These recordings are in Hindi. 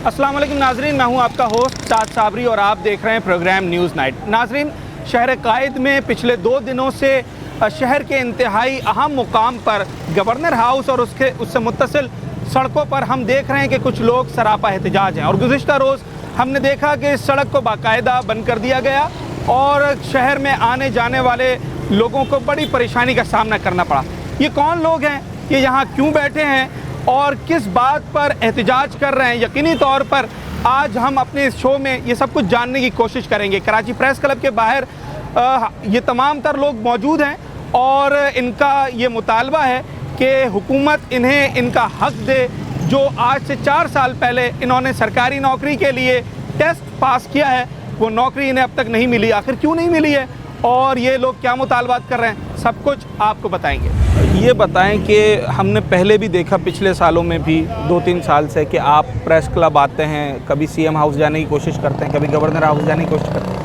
अस्सलाम वालेकुम नाजरीन, मैं हूं आपका होस्ट साद साबरी और आप देख रहे हैं प्रोग्राम न्यूज़ नाइट। नाजरीन, शहर कायद में पिछले 2 दिनों से शहर के इंतहाई अहम मुकाम पर गवर्नर हाउस और उससे मुत्तसिल सड़कों पर हम देख रहे हैं कि कुछ लोग सरापा एहतजाज हैं। और गुज़िश्ता रोज़ हमने देखा कि इस सड़क को बाकायदा बंद कर दिया गया और शहर में आने जाने वाले लोगों को बड़ी परेशानी का सामना करना पड़ा। ये कौन लोग हैं, ये यहाँ क्यों बैठे हैं और किस बात पर एहतजाज कर रहे हैं, यकीनी तौर पर आज हम अपने इस शो में ये सब कुछ जानने की कोशिश करेंगे। कराची प्रेस क्लब के बाहर ये तमाम तर लोग मौजूद हैं और इनका ये मुतालबा है कि हुकूमत इन्हें इनका हक दे। जो आज से 4 साल पहले इन्होंने सरकारी नौकरी के लिए टेस्ट पास किया है, वो नौकरी इन्हें अब तक नहीं मिली। आखिर क्यों नहीं मिली है और ये लोग क्या मुतालबात कर रहे हैं, सब कुछ आपको बताएंगे। ये बताएं कि हमने पहले भी देखा पिछले सालों में भी 2-3 साल से कि आप प्रेस क्लब आते हैं, कभी सीएम हाउस जाने की कोशिश करते हैं, कभी गवर्नर हाउस जाने की कोशिश करते हैं।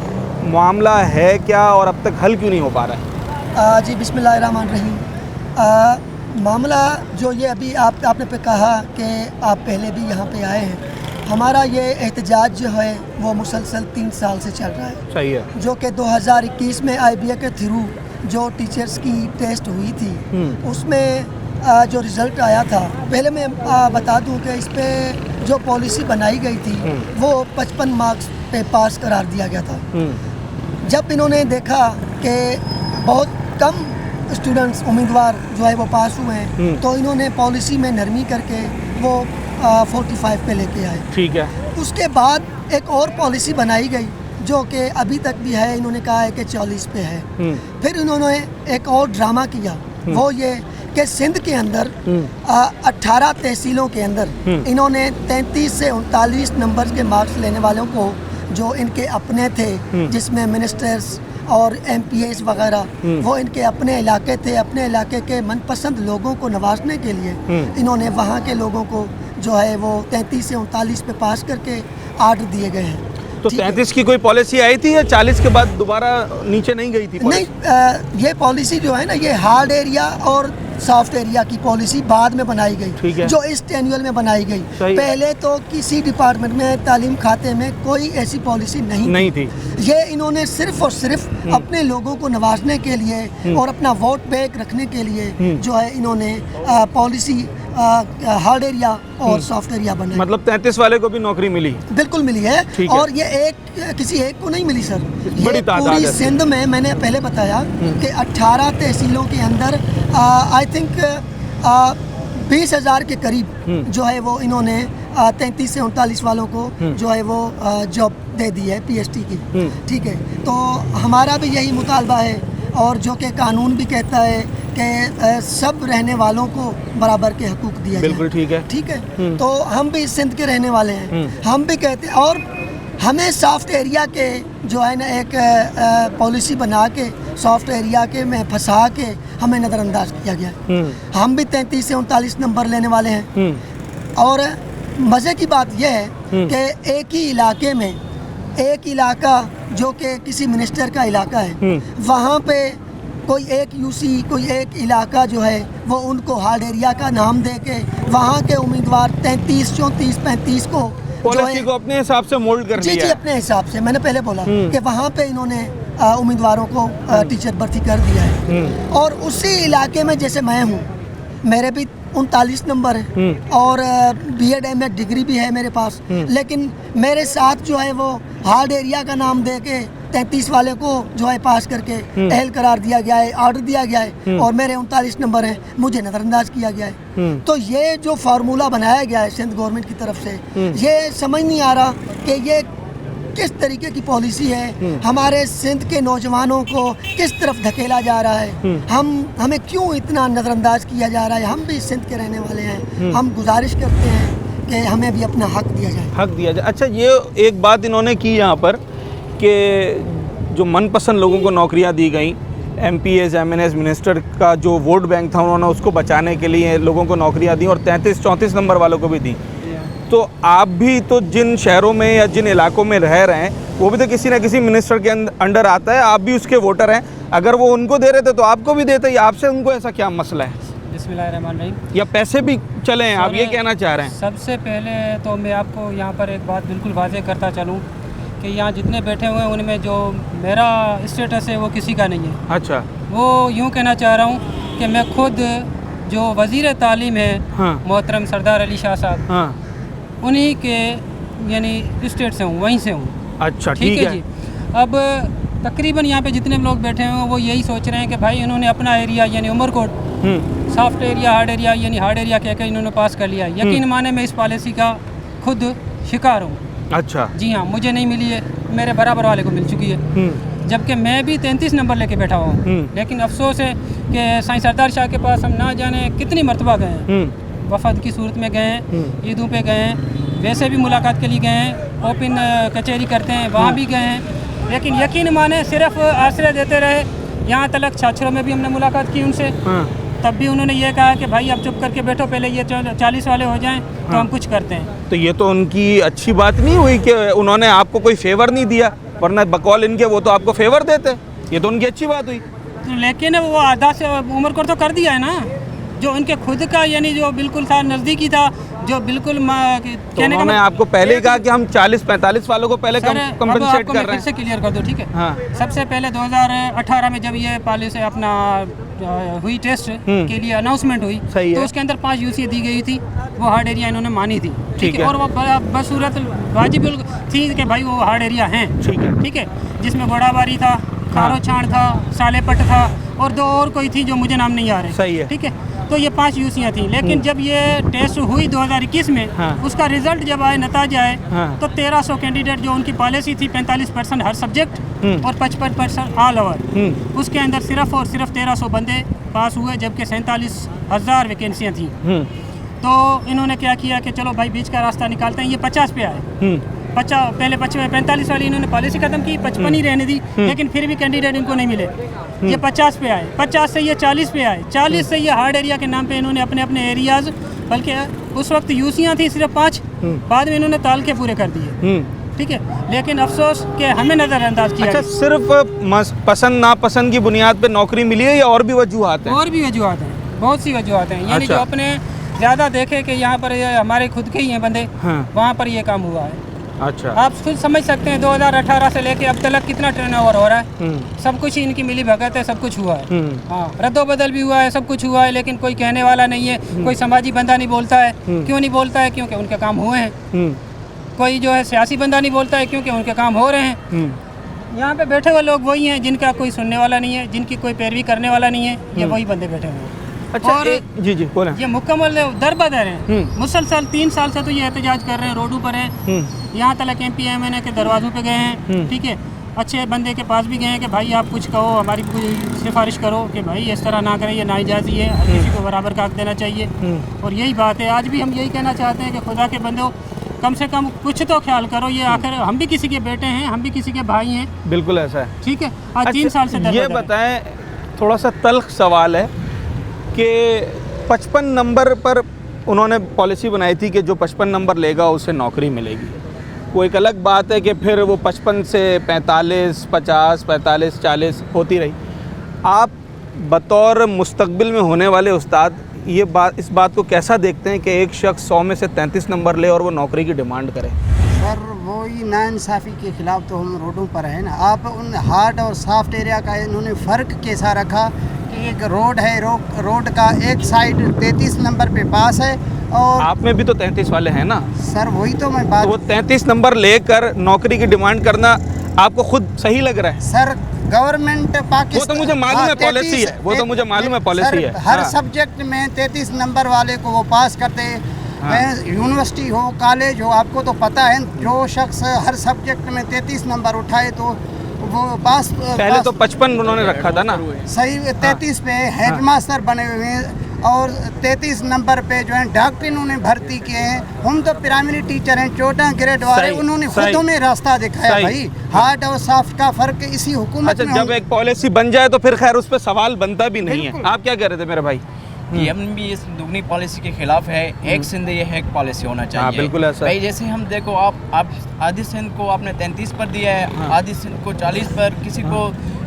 मामला है क्या और अब तक हल क्यों नहीं हो पा रहा है? जी बिस्मिल्लाहिर्रहमानिर्रहीम। मामला जो ये अभी आपने पे कहा कि आप पहले भी यहाँ पे आए हैं, हमारा ये एहतजाज जो है वो मुसलसल 3 साल से चल रहा है। सही है। जो कि 2021 में IBA के थ्रू जो टीचर्स की टेस्ट हुई थी उसमें जो रिज़ल्ट आया था, पहले मैं बता दूं कि इस पे जो पॉलिसी बनाई गई थी वो 55 मार्क्स पे पास करार दिया गया था। जब इन्होंने देखा कि बहुत कम स्टूडेंट्स उम्मीदवार जो है वो पास हुए हैं, तो इन्होंने पॉलिसी में नरमी करके वो 45 पे लेके आए। ठीक है। उसके बाद एक और पॉलिसी बनाई गई जो कि अभी तक भी है, इन्होंने कहा है कि 40 पे है। फिर इन्होंने एक और ड्रामा किया, वो ये कि सिंध के अंदर 18 तहसीलों के अंदर इन्होंने 33 से 39 नंबर के मार्क्स लेने वालों को, जो इनके अपने थे, जिसमें मिनिस्टर्स और MPAs वगैरह, वो इनके अपने इलाके थे, अपने इलाके के मनपसंद लोगों को नवाजने के लिए इन्होंने वहाँ के लोगों को जो है वो 33 से 39 पे पास करके आर्डर दिए गए हैं। तो 33 की कोई पॉलिसी आई थी या 40 के बाद दोबारा नीचे नहीं गई थी? नहीं, ये पॉलिसी जो है ना, ये हार्ड एरिया और सॉफ्ट एरिया की पॉलिसी बाद में बनाई गई, जो इस टेन्यूअल में बनाई गई। पहले तो किसी डिपार्टमेंट में, तालीम खाते में कोई ऐसी पॉलिसी नहीं थी। ये इन्होंने सिर्फ और सिर्फ अपने लोगों को नवाजने के लिए और अपना वोट बैंक रखने के लिए जो है इन्होंने पॉलिसी हार्ड एरिया और सॉफ्ट एरिया बनाई। मतलब 33 वाले को भी नौकरी मिली? बिल्कुल मिली है। और ये किसी एक को नहीं मिली सर, ये पूरी सिंध में। मैंने पहले बताया कि 18 तहसीलों के अंदर आई थिंक 20,000 के करीब जो है वो इन्होंने 33 से 39 वालों को जो है वो जॉब दे दी है PhD की। ठीक है, तो हमारा भी यही मुतालबा है और जो कि कानून भी कहता है कि सब रहने वालों को बराबर के हकूक दिया जाए। बिल्कुल ठीक है। ठीक है, तो हम भी सिंध के रहने वाले हैं, हम भी कहते हैं। और हमें सॉफ्ट एरिया के जो है ना एक पॉलिसी बना के सॉफ्ट एरिया के में फंसा के हमें नज़रअंदाज किया गया है। हम भी 33 से 39 नंबर लेने वाले हैं। और मज़े की बात यह है कि एक ही इलाके में, एक इलाका जो कि किसी मिनिस्टर का इलाका है, वहाँ पे कोई एक UC, कोई एक इलाका जो है वो उनको हार्ड एरिया का नाम दे के वहाँ के उम्मीदवार 33, 34, 35 को पॉलिसी को अपने हिसाब से मोल्ड कर दिया। जी, अपने हिसाब से। मैंने पहले बोला कि वहाँ पे इन्होंने उम्मीदवारों को टीचर भर्ती कर दिया है। और उसी इलाके में जैसे मैं हूँ, मेरे भी 39 नंबर है और B.Ed M.Ed डिग्री भी है मेरे पास, लेकिन मेरे साथ जो है वो हार्ड एरिया का नाम दे के 33 वाले को जो है पास करके अहल करार दिया गया है, ऑर्डर दिया गया है और मेरे 39 नंबर हैं, मुझे नज़रअंदाज किया गया है। तो ये जो फार्मूला बनाया गया है सिंध गवर्नमेंट की तरफ से, ये समझ नहीं आ रहा कि ये किस तरीके की पॉलिसी है, हमारे सिंध के नौजवानों को किस तरफ धकेला जा रहा है, हमें क्यों इतना नज़रअंदाज किया जा रहा है। हम भी सिंध के रहने वाले हैं, हम गुजारिश करते हैं कि हमें भी अपना हक दिया जाए। हक दिया जाए। अच्छा, ये एक बात इन्होंने की यहाँ पर कि जो मनपसंद लोगों को नौकरियाँ दी गई, MPAs, MNAs, मिनिस्टर का जो वोट बैंक था उन्होंने उसको बचाने के लिए लोगों को नौकरियाँ दी और 33-34 नंबर वालों को भी दी। तो आप भी तो जिन शहरों में या जिन इलाकों में रह रहे हैं, वो भी तो किसी न किसी मिनिस्टर के अंडर आता है, आप भी उसके वोटर हैं। अगर वो उनको दे रहे थे तो आपको भी देते, आपसे उनको ऐसा क्या मसला है? बिस्मिल्लाहिर्रहमानिर्रहीम। या पैसे भी चले हैं, आप ये कहना चाह रहे हैं? सबसे पहले तो मैं आपको यहाँ पर एक बात बिल्कुल वाज़ेह करता चलूँ कि यहाँ जितने बैठे हुए हैं उनमें जो मेरा स्टेटस है वो किसी का नहीं है। अच्छा। वो यूँ कहना चाह रहा हूँ कि मैं खुद जो वज़ीर तालीम है हाँ। मोहतरम सरदार अली शाह साहब, हाँ। उन्हीं के यानी स्टेट से हूँ, वहीं से हूँ। अच्छा, ठीक है जी। अब तकरीबन यहाँ पे जितने लोग बैठे हुए हैं वो यही सोच रहे हैं कि भाई इन्होंने अपना एरिया यानी Umarkot soft area, hard area यानी हार्ड एरिया कह के इन्होंने पास कर लिया है। यकीन माने मैं इस पॉलिसी का खुद शिकार हूँ। अच्छा। जी हाँ, मुझे नहीं मिली है, मेरे बराबर वाले को मिल चुकी है, जबकि मैं भी 33 नंबर लेके बैठा हुआ हूँ। लेकिन अफसोस है कि साईं सरदार शाह के पास हम ना जाने कितनी मरतबा गए हैं, वफद की सूरत में गए हैं, ईदों पे गए हैं, वैसे भी मुलाकात के लिए गए हैं, ओपन कचहरी करते हैं वहाँ भी गए हैं, लेकिन यकीन माने सिर्फ आश्रय देते रहे। यहाँ तलक छाछरों में भी हमने मुलाकात की उनसे, तब भी उन्होंने ये कहा कि भाई आप चुप करके बैठो, पहले ये 40 वाले हो जाएं तो हम कुछ करते हैं। तो ये तो उनकी अच्छी बात नहीं हुई कि उन्होंने आपको कोई फेवर नहीं दिया, वरना बकौल इनके वो तो आपको फेवर देते, ये तो उनकी अच्छी बात हुई। लेकिन वो आधा से उम्र को तो कर दिया है ना, जो उनके खुद का यानी जो बिल्कुल था, नज़दीकी था, जो बिल्कुल तो उन्होंने आपको पहले ही कहा कि हम 40-45 वालों को पहले कंपनसेट कर रहे हैं। फिर से क्लियर कर दो, ठीक है। हाँ। सबसे पहले 2018 में जब ये पॉलिसी अपना हुई टेस्ट के लिए अनाउंसमेंट हुई, तो उसके अंदर 5 यूसी दी गई थी, वो हार्ड एरिया इन्होंने मानी थी, ठीक है। और वो बसूरत वाजिब थी कि भाई वो हार्ड एरिया हैं, ठीक है, जिसमें घोड़ाबारी था, खारो छाण था, सालेपट था और 2 और कोई थी जो मुझे नाम नहीं आ रहे, सही है, ठीक है। तो ये 5 यूसियाँ थी, लेकिन जब ये टेस्ट हुई 2021 में, उसका रिजल्ट जब आए, नतीजा आए, तो 1300 कैंडिडेट जो उनकी पॉलिसी थी 45% हर सब्जेक्ट और 55% ऑल ओवर, उसके अंदर सिर्फ और सिर्फ 1300 बंदे पास हुए, जबकि 47,000 वैकेंसियाँ थी। तो इन्होंने क्या किया कि चलो भाई बीच का रास्ता निकालते हैं, ये 50 पे आए। 50 पहले 45 वाली इन्होंने पॉलिसी खत्म की, 55 ही रहने दी, लेकिन फिर भी कैंडिडेट इनको नहीं मिले, ये 50 पे आए, 50 से ये 40 पे आए, 40 से ये हार्ड एरिया के नाम पे इन्होंने अपने अपने एरियाज, बल्कि उस वक्त यूसियाँ थी सिर्फ 5, बाद में इन्होंने ताल के पूरे कर दिए, ठीक है। लेकिन अफसोस कि हमें नज़रअंदाज किया। अच्छा, सिर्फ पसंद नापसंद की बुनियाद पे नौकरी मिली है या और भी वजूहात हैं? और भी वजूहात हैं, बहुत सी वजूहात हैं, यानी जो अपने ज़्यादा देखे कि यहाँ पर हमारे खुद के ही हैं बंदे, वहाँ पर ये काम हुआ है। अच्छा, आप खुद समझ सकते हैं 2018 से लेके अब तक कितना टर्नओवर हो रहा है, सब कुछ इनकी मिली भगत है, सब कुछ हुआ है। हाँ, रद्दोबदल भी हुआ है, सब कुछ हुआ है, लेकिन कोई कहने वाला नहीं है, कोई समाजी बंदा नहीं बोलता है। क्यों नहीं बोलता है? क्योंकि उनके काम हुए हैं। कोई जो है सियासी बंदा नहीं बोलता है, क्योंकि उनके काम हो रहे हैं। यहाँ पे बैठे हुए लोग वही हैं जिनका कोई सुनने वाला नहीं है, जिनकी कोई पैरवी करने वाला नहीं है, ये वही बंदे बैठे हुए हैं। अच्छा, और जी बोलें। ये मुकम्मल दर बदर हैं, मुसलसल 3 साल से तो ये एहतजाज कर रहे हैं, रोडों पर हैं, यहाँ तक MPMNA के दरवाज़ों पे गए हैं, ठीक है। अच्छे बंदे के पास भी गए हैं कि भाई आप कुछ कहो, हमारी कोई सिफारिश करो कि भाई इस तरह ना करें, ये नाइजायज़ है, हर किसी को बराबर का हक देना चाहिए। और यही बात है, आज भी हम यही कहना चाहते हैं कि खुदा के बंदो कम से कम कुछ तो ख्याल करो, ये आखिर हम भी किसी के बेटे हैं, हम भी किसी के भाई हैं। बिल्कुल ऐसा है, ठीक है। आज 3 साल से ये बताएं, थोड़ा सा तल्ख सवाल है कि 55 नंबर पर उन्होंने पॉलिसी बनाई थी कि जो 55 नंबर लेगा उसे नौकरी मिलेगी। वो एक अलग बात है कि फिर वो 55 से 45, 50, 45, 40 होती रही। आप बतौर मुस्तकबिल में होने वाले उस्ताद इस बात को कैसा देखते हैं कि एक शख्स 100 में से 33 नंबर ले और वो नौकरी की डिमांड करे? सर, वही नाइंसाफ़ी के ख़िलाफ़ तो हम रोडों पर हैं ना। आप उन हार्ड और सॉफ्ट एरिया का इन्होंने फ़र्क कैसा रखा कि एक रोड है, रोड का एक साइड 33 नंबर पे पास है और आप में भी तो 33 वाले हैं ना सर, वही तो मैं बात। तो वो 33 नंबर लेकर नौकरी की डिमांड करना आपको खुद सही लग रहा है? सर, गवर्नमेंट पाकिस्तान, वो तो मुझे मालूम है पॉलिसी है, वो तो मुझे मालूम है पॉलिसी है। हर सब्जेक्ट में 33 नंबर वाले को वो पास करते हैं। यूनिवर्सिटी हो, कॉलेज हो, आपको तो पता है, जो शख्स हर सब्जेक्ट में 33 नंबर उठाए तो वो पास। पहले तो 55 उन्होंने रखा था ना, सही 33 पे हेडमास्टर बने हुए हैं और 33 नंबर पे जो है डॉक्टर इन्होंने भर्ती किए हैं। हम तो प्राइमरी टीचर हैं, 14 ग्रेड वाले, उन्होंने खुद हमें रास्ता दिखाया। भाई हार्ड और सॉफ्ट का फर्क इसी हुकूमत में। जब एक पॉलिसी बन जाए तो फिर खैर उस पर सवाल बनता भी नहीं है। आप क्या कह रहे थे मेरे भाई? हम भी इस दुगनी पॉलिसी के खिलाफ है। एक सिंध ये है पॉलिसी होना चाहिए। बिल्कुल ऐसा भाई, जैसे हम देखो, आप आधी सिंध को आपने 33 पर दिया है, आधी सिंध को 40 पर, किसी को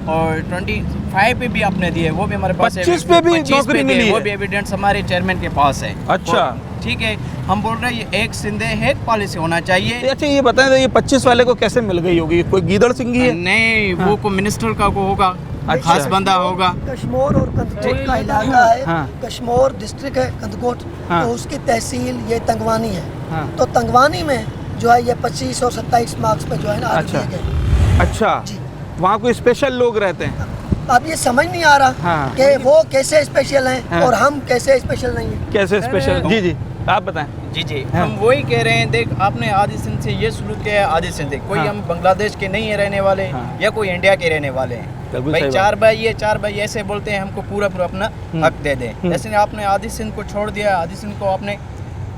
और 25 पे भी आपने दिए, वो भी हमारे पास 25 पे भी 25 नौकरी पे मिली दिए, है? वो भी एविडेंस हमारे चेयरमैन के पास है। अच्छा। ठीक है, हम बोल रहे हैं ये एक सिंधे एक पॉलिसी होना चाहिए। अच्छा ये बताएं तो ये 25 वाले को कैसे मिल गई होगी? कोई गीदड़ सिंह ही है? नहीं, हाँ। वो को मिनिस्टर का को होगा, अच्छा। खास बंदा होगा। कश्मोर और कंदकोट का इलाका है। हाँ। कश्मोर डिस्ट्रिक्ट है कंदकोट, हाँ। तो उसकी तहसील ये तंगवानी है। हाँ। तो तंगवानी में जो है ये 25 और 27 मार्क्स पे जो है ना आज अच्छा। दिए गए। अच्छा, जी। वहाँ कोई स्पेशल लोग रहते हैं? अब ये समझ नहीं आ रहा हाँ। कि वो कैसे स्पेशल हैं हाँ। और हम कैसे स्पेशल नहीं हैं। कैसे स्पेशल? जी जी आप बताएं। जी जी, हाँ। हम वही कह रहे हैं। देख, आपने आदि सिंध से ये शुरू किया है, आदि सिंध कोई हाँ। हम बांग्लादेश के नहीं है रहने वाले, हाँ। या कोई इंडिया के रहने वाले हैं। बिल्कुल भाई सही चार भाई ये चार भाई ऐसे बोलते हैं, हमको पूरा पूरा अपना हक दे दें। हम्म। जैसे आपने आदि सिंध को छोड़ दिया, आदि सिंध को आपने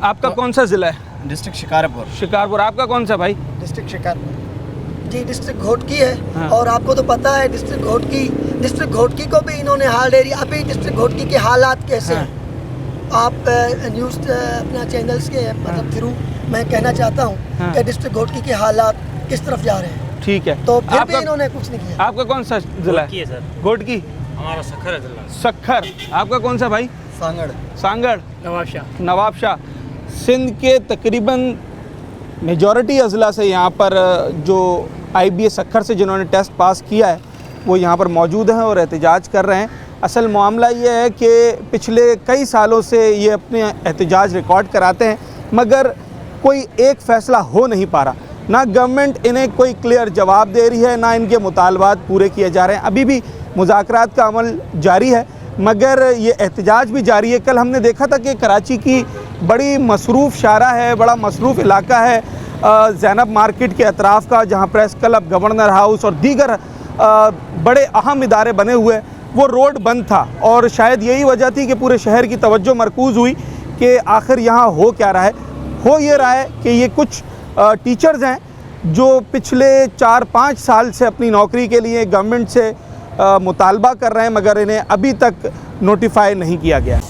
आपका कौन सा जिला है? डिस्ट्रिक्ट शिकारपुर। शिकारपुर। आपका कौन सा भाई? डिस्ट्रिक्ट शिकारपुर जी, डिस्ट्रिक्ट घोटकी है। हाँ। और आपको तो पता है डिस्ट्रिक्ट घोटकी को भी इन्होंने हार्ड एरिया, अभी डिस्ट्रिक्ट घोटकी के हालात कैसे हाँ। हैं आप न्यूज़ अपना चैनल्स के मतलब थ्रू मैं कहना चाहता हूँ हाँ। कि डिस्ट्रिक्ट घोटकी के हालात किस तरफ जा रहे हैं। ठीक है। तो फिर भी आपका इन्होंने कुछ नहीं किया। आपका कौन सा जिला है? सर घोटकी। हमारा सखर है जिला। सखर। आपका कौन सा भाई? सांगड़। सांगड़। नवाबशाह। नवाब शाह। सिंध के तकरीबन मेजॉरिटी अजला से यहाँ पर जो IBA सखर से जिन्होंने टेस्ट पास किया है वो यहाँ पर मौजूद हैं और एहतजाज कर रहे हैं। असल मामला ये है कि पिछले कई सालों से ये अपने एहतजाज रिकॉर्ड कराते हैं मगर कोई एक फ़ैसला हो नहीं पा रहा। ना गवर्नमेंट इन्हें कोई क्लियर जवाब दे रही है, ना इनके मुतालबात पूरे किए जा रहे हैं। अभी भी मुज़ाकरात का अमल जारी है मगर ये एहतजाज भी जारी है। कल हमने देखा था कि कराची की बड़ी मसरूफ़ शारा है, बड़ा मसरूफ़ इलाका है ज़ैनब मार्केट के अतराफ़ का, जहाँ प्रेस क्लब, गवर्नर हाउस और दीगर बड़े अहम इदारे बने हुए, वो रोड बंद था और शायद यही वजह थी कि पूरे शहर की तवज्जो मरकूज़ हुई कि आखिर यहाँ हो क्या रहा है। हो ये रहा है कि ये कुछ टीचर्स हैं जो पिछले 4-5 साल से अपनी नौकरी के लिए गवर्नमेंट से मुतालबा कर रहे हैं मगर इन्हें अभी तक नोटिफाई नहीं किया गया।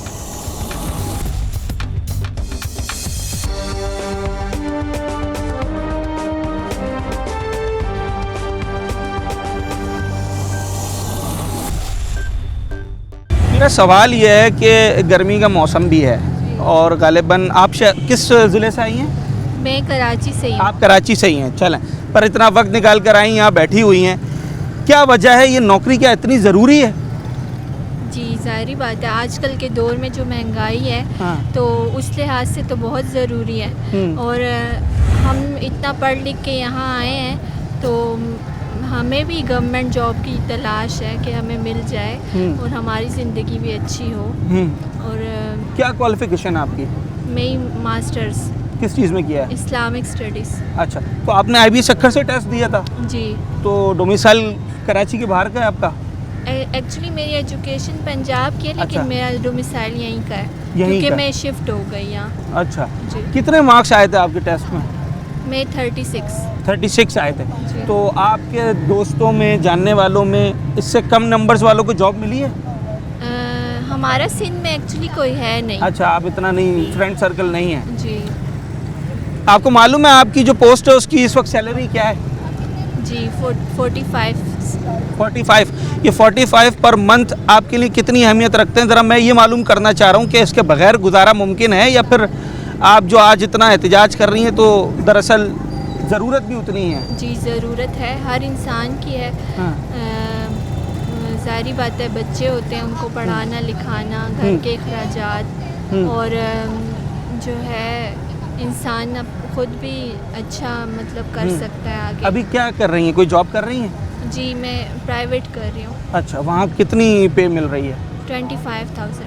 मेरा सवाल ये है कि गर्मी का मौसम भी है और गालिबन आप किस ज़िले से आई हैं? मैं कराची से ही हूँ। आप कराची से ही हैं, चलें। पर इतना वक्त निकाल कर आई, यहाँ बैठी हुई हैं, क्या वजह है? ये नौकरी क्या इतनी ज़रूरी है? जी ज़ाहिर बात है, आजकल के दौर में जो महंगाई है हाँ। तो उस लिहाज से तो बहुत ज़रूरी है। और हम इतना पढ़ लिख के यहाँ आए हैं तो हमें भी गवर्नमेंट जॉब की तलाश है कि हमें मिल जाए और हमारी ज़िंदगी भी अच्छी हो। और क्या क्वालिफ़िकेशन है आपकी? मैं मास्टर्स किस चीज़ में किया है? Islamic studies. अच्छा, तो आपने IBA सखर से टेस्ट दिया था? जी। तो डोमिसाइल कराची के बाहर का है आपका? एक्चुअली मेरी एजुकेशन पंजाब की है लेकिन अच्छा। मेरा डोमिसाइल यहीं का है यहीं क्योंकि का? मैं शिफ्ट हो गई यहाँ। अच्छा, जी। कितने मार्क्स आए थे आपके टेस्ट में? मैं 36। 36 आए थे। जी। तो आपके दोस्तों में, जानने वालों में इससे कम नंबर्स वालों को जॉब मिली है? हमारा सिंध में एक्चुअली कोई है नहीं। अच्छा, आप इतना नहीं, फ्रेंड सर्कल नहीं है। जी आपको मालूम है आपकी जो पोस्ट है उसकी इस वक्त सैलरी क्या है? जी 45। 45। ये 45 पर मंथ आपके लिए कितनी अहमियत रखते हैं? ज़रा मैं ये मालूम करना चाह रहा हूँ कि इसके बगैर गुजारा मुमकिन है या फिर आप जो आज इतना एहतजाज कर रही हैं तो दरअसल ज़रूरत भी उतनी है? जी ज़रूरत है, हर इंसान की है। हाँ। ज़ाहिर बात है, बच्चे होते हैं उनको पढ़ाना लिखाना, घर के अखराजात और जो है इंसान अब खुद भी अच्छा मतलब कर सकता है आगे। अभी क्या कर रही हैं? कोई जॉब कर रही हैं? जी मैं प्राइवेट कर रही हूँ। अच्छा, वहाँ कितनी पे मिल रही है? 25,000।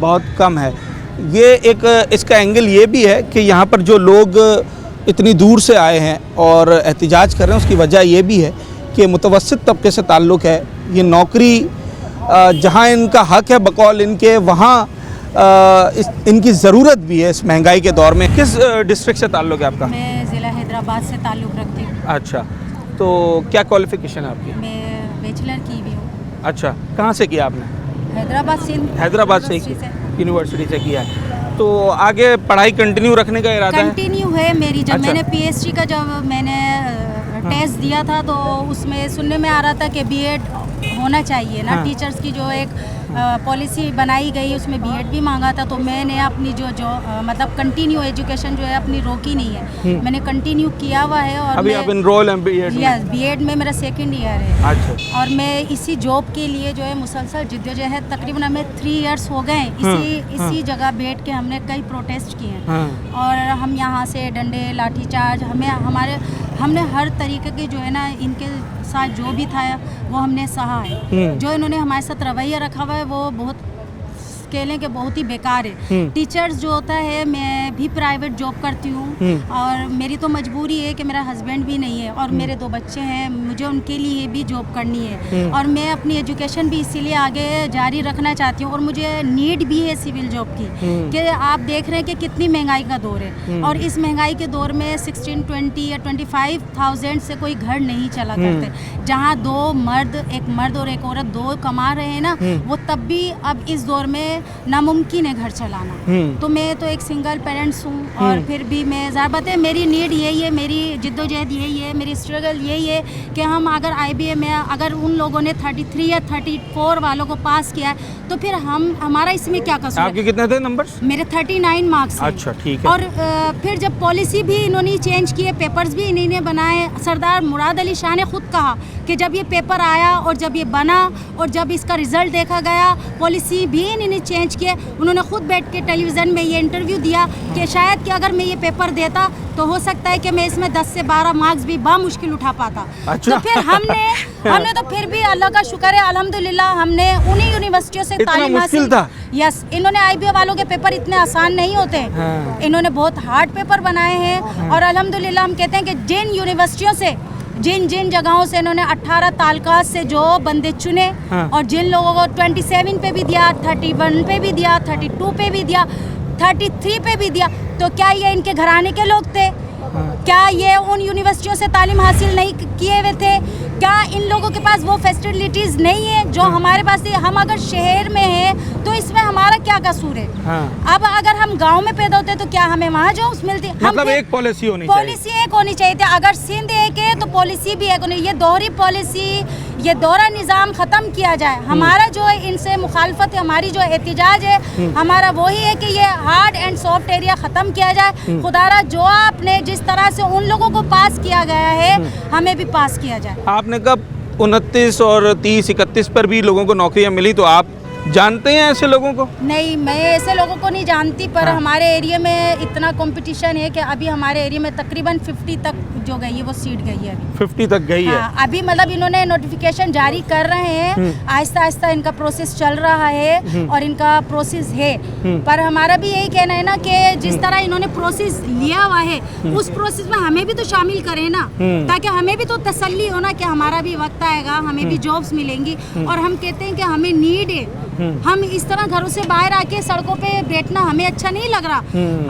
बहुत कम है। ये एक इसका एंगल ये भी है कि यहाँ पर जो लोग इतनी दूर से आए हैं और एहतजाज कर रहे हैं उसकी वजह ये भी है कि मुतवस्सित तबके से ताल्लुक़ है। ये नौकरी जहाँ इनका हक है बकौल इनके, वहाँ इनकी ज़रूरत भी है इस महंगाई के दौर में। किस डिस्ट्रिक्ट से ताल्लुक़ है आपका? मैं ज़िला हैदराबाद से ताल्लुक़ रखती हूँ। अच्छा, तो क्या क्वालिफ़िकेशन है आपकी? मैं बैचलर की भी हूँ। अच्छा, कहाँ से किया आपने? हैदराबाद से। हैदराबाद से यूनिवर्सिटी से किया है। तो आगे पढ़ाई कंटिन्यू रखने का इरादा है? कंटिन्यू है मेरी। जब अच्छा। मैंने PhD का जब मैंने टेस्ट दिया था तो उसमें सुनने में आ रहा था कि बीएड होना चाहिए ना। टीचर्स की जो एक पॉलिसी बनाई गई उसमें बीएड भी मांगा था, तो मैंने अपनी जो मतलब कंटिन्यू एजुकेशन जो है अपनी रोकी नहीं है, मैंने कंटिन्यू किया हुआ है। और अभी आप एनरोल हैं बीएड में? यस, बीएड में मेरा 2nd ईयर है। अच्छा। और मैं इसी जॉब के लिए जो है मुसलसल जिद्दोजहद, तकरीबन हमें 3 इयर्स हो गए इसी जगह बैठ के हमने कई प्रोटेस्ट किए हैं। और हम यहाँ से डंडे लाठीचार्ज हमने हर तरीके के जो है ना इनके साथ जो भी था वो हमने सहा है। जो इन्होंने हमारे साथ रवैया रखा हुआ है वो बहुत कह लें कि बहुत ही बेकार है। टीचर्स जो होता है, मैं भी प्राइवेट जॉब करती हूँ और मेरी तो मजबूरी है कि मेरा हस्बैंड भी नहीं है और मेरे 2 बच्चे हैं, मुझे उनके लिए भी जॉब करनी है और मैं अपनी एजुकेशन भी इसीलिए आगे जारी रखना चाहती हूँ। और मुझे नीड भी है सिविल जॉब की कि आप देख रहे हैं कि कितनी महंगाई का दौर है और इस महंगाई के दौर में 16, 20 या 25,000 से कोई घर नहीं चला करते। जहाँ 2 मर्द, एक मर्द और एक औरत 2 कमा रहे हैं ना, वो तब भी अब इस दौर में नामुमकिन है घर चलाना। तो मैं तो एक सिंगल पेरेंट्स हूँ और फिर भी मैं ज़रा बात है, मेरी नीड यही है, मेरी जिद्दोजहद यही है, मेरी स्ट्रगल यही है कि हम अगर IBA में अगर उन लोगों ने 33 या 34 वालों को पास किया है तो फिर हमारा इसमें क्या कसूर है? आपके कितने थे नंबर्स? मेरे 39 मार्क्स। अच्छा, ठीक है। और फिर जब पॉलिसी भी इन्होंने चेंज किए, पेपर्स भी इन्होंने बनाए, सरदार मुराद अली शाह ने खुद कहा कि जब ये पेपर आया और जब ये बना और जब इसका रिजल्ट देखा गया, पॉलिसी भी इन्होंने चेंज किए। उन्होंने खुद बैठ के टेलीविज़न में ये इंटरव्यू दिया कि शायद कि अगर मैं ये पेपर देता तो हो सकता है कि मैं इसमें 10 से 12 मार्क्स भी बामुश्किल उठा पाता। अच्छा। तो फिर हमने तो फिर भी अल्लाह का शुक्र है, अल्हम्दुलिल्लाह हमने उन्हीं यूनिवर्सिटियों से तालीम हासिल। यस, इन्होंने IBA वालों के पेपर इतने आसान नहीं होते, इन्होंने बहुत हार्ड पेपर बनाए हैं। और अल्हम्दुलिल्लाह हम कहते हैं कि जिन यूनिवर्सिटियों से जिन जगहों से इन्होंने 18 तालकात से जो बंदे चुने और जिन लोगों को 27 पे भी दिया, 31 पे भी दिया, 32 पे भी दिया, 33 पे भी दिया, तो क्या ये इनके घराने के लोग थे? क्या ये उन यूनिवर्सिटियों से तालीम हासिल नहीं किए हुए थे? क्या इन लोगों के पास वो फैसिलिटीज़ नहीं है जो हमारे पास है? हम अगर शहर में हैं तो इसमें हमारा क्या कसूर है? अब अगर हम गांव में पैदा होते तो क्या हमें वहाँ जॉब्स मिलती? मतलब एक पॉलिसी होनी चाहिए। पॉलिसी एक होनी चाहिए थी। अगर सिंध एक है तो पॉलिसी भी एक होनी। ये दोहरी पॉलिसी, ये दोहरा निज़ाम ख़त्म किया जाए। हमारा जो है इनसे मुखालफत है, हमारी जो एहतिजाज है हमारा वही है कि ये हार्ड एंड सॉफ्ट एरिया ख़त्म किया जाए। खुदारा जो आपने जिस तरह से उन लोगों को पास किया गया है हमें भी पास किया जाए। आपने कब 29 और 30, 31 पर भी लोगों को नौकरियां मिली, तो आप जानते हैं ऐसे लोगों को? नहीं, मैं ऐसे लोगों को नहीं जानती, पर हमारे एरिया में इतना कंपटीशन है कि अभी हमारे एरिया में तकरीबन 50 तक जो गई है वो सीट गई है। 50 तक गई है? अभी मतलब इन्होंने नोटिफिकेशन जारी कर रहे हैं, आहिस्ता आहिस्ता इनका प्रोसेस चल रहा है और इनका प्रोसेस है। पर हमारा भी यही कहना है ना कि जिस तरह इन्होंने प्रोसेस लिया हुआ है उस प्रोसेस में हमें भी तो शामिल करें ना, ताकि हमें भी तो तसल्ली हो ना कि हमारा भी वक्त आएगा, हमें भी जॉब्स मिलेंगी। और हम कहते हैं कि हमें नीड है, हम इस तरह घरों से बाहर आके सड़कों पे बैठना हमें अच्छा नहीं लग रहा।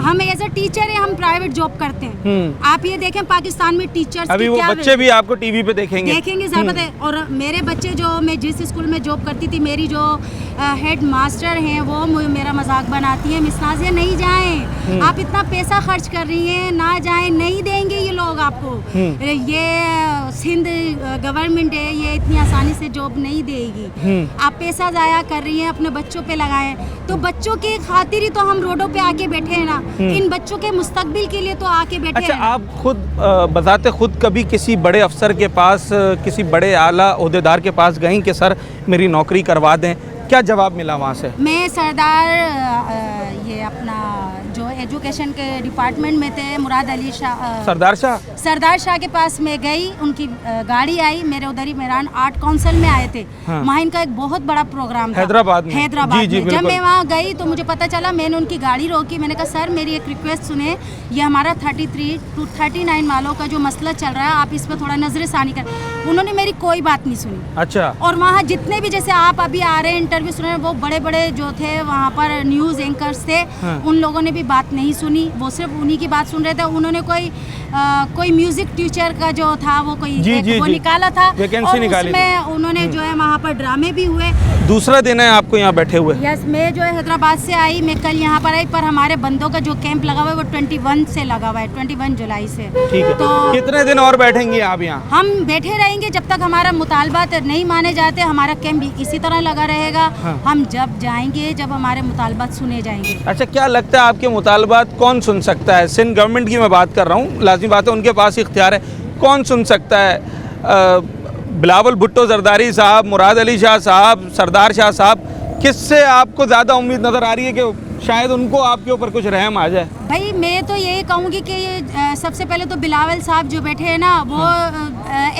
हम एज अ टीचर है, हम प्राइवेट जॉब करते हैं। आप ये देखें पाकिस्तान में टीचर्स अभी वो बच्चे भी आपको टीवी पे देखेंगे ज़रूरत है। और मेरे बच्चे जो मैं जिस स्कूल में जॉब करती थी, मेरी जो हेड मास्टर हैं वो मेरा मजाक बनाती है, मिस नाज़िया नहीं जाएं, आप इतना पैसा खर्च कर रही हैं, ना जाएं, नहीं देंगे ये लोग आपको। ये सिंध गवर्नमेंट है, ये इतनी आसानी से जॉब नहीं देगी। आप पैसा ज़ाया कर रही हैं, अपने बच्चों पे लगाएं। तो बच्चों की खातिर ही तो हम रोडों पे आके बैठे हैं ना, इन बच्चों के मुस्तकबिल के लिए तो आके बैठे अच्छा, हैं। आप खुद बताते खुद कभी किसी बड़े अफसर के पास, किसी बड़े आला ओहदेदार के पास गई कि सर मेरी नौकरी करवा दें, क्या जवाब मिला वहाँ से? मैं सरदार ये अपना जो एजुकेशन के डिपार्टमेंट में थे, मुराद अली शाह, सरदार शाह के पास मैं गई, उनकी गाड़ी आई, मेरे उधर ही मेहरान आर्ट काउंसिल में आए थे। वहाँ इनका एक बहुत बड़ा प्रोग्राम था हैदराबाद में। जब मैं वहाँ गई तो मुझे पता चला, मैंने उनकी गाड़ी रोकी, मैंने कहा सर मेरी एक रिक्वेस्ट सुने, ये हमारा 33 to 39 वालों का जो मसला चल रहा है, आप इस पर थोड़ा नजरसानी कर। उन्होंने मेरी कोई बात नहीं सुनी। अच्छा। और वहाँ जितने भी, जैसे आप अभी आ रहे हैं इंटरव्यू सुन रहे हैं, वो बड़े बड़े जो थे वहाँ पर न्यूज़ एंकर्स थे, उन लोगों ने भी बात नहीं सुनी, वो सिर्फ उन्हीं की बात सुन रहे थे। उन्होंने कोई म्यूजिक टीचर का जो था वो कोई वो निकाला था, और उसमें उन्होंने जो है वहाँ पर ड्रामे भी हुए। दूसरा दिन है आपको यहाँ बैठे हुए? यस, मैं जो है हैदराबाद से आई, मैं कल यहाँ पर आई, पर हमारे बंदों का जो कैंप लगा हुआ है वो 21 से लगा हुआ है, 21 जुलाई से। ठीक है, तो कितने दिन और बैठेंगे आप यहाँ? हम बैठे रहेंगे जब तक हमारा मुतालबात नहीं माने जाते, हमारा कैंप भी इसी तरह लगा रहेगा। हाँ। हम जब जाएंगे जब हमारे मुतालबात सुने जाएंगे। अच्छा, क्या लगता है आपके मुतालबात कौन सुन सकता है? सिंध गवर्नमेंट की मैं बात कर रहा हूँ, लाजमी बात है उनके पास इख्तियार है, कौन सुन सकता है? बिलावल भुट्टो जरदारी साहब, मुराद अली शाह साहब, सरदार शाह साहब, किससे आपको ज़्यादा उम्मीद नज़र आ रही है कि शायद उनको आपके ऊपर कुछ रहम आ जाए? भाई मैं तो यही कहूँगी कि सबसे पहले तो बिलावल साहब जो बैठे हैं ना, वो